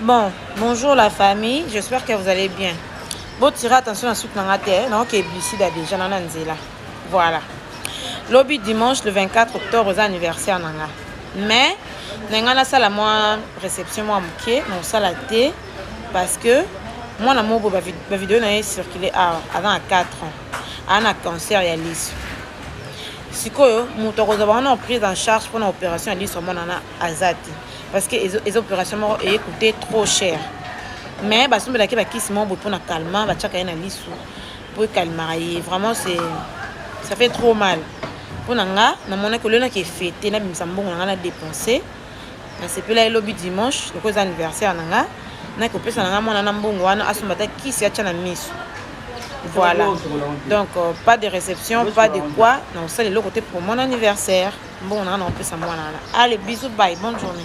Bon, bonjour la famille, j'espère que vous allez bien. Bon, tirez attention à ce que vous avez non, qui est déjà dans l'anzela. Voilà. Lobby dimanche le 24 octobre aux anniversaire nanga. Mais nanga ça la moi réception moi mouké, non ça la thé parce que moi na mo ba vidéo na circulé avant 4 ans. Ana cancer ya liso. Sikoyo muto ko zaba na prise en charge pour une opération ya liso mona na azati parce que les opérations m'ont coûté trop cher. Mais bah sombe la ki ba kisi mo pour na calmant ba tchaka na liso pour calmer vraiment ça fait trop mal. Pour nanga na mona ko lena ki fêté na bimisa mbongo nanga na dépenser. Na sepela lobby dimanche le cause anniversaire nanga na ko pesa nanga mona na mbongo wana asomba ta kisi acha na miso. Voilà. Donc pas de réception, pas de quoi. Non, ça le côté pour mon anniversaire. Bon, on a un peu ça moi là. Allez, bisous, bye, bonne journée.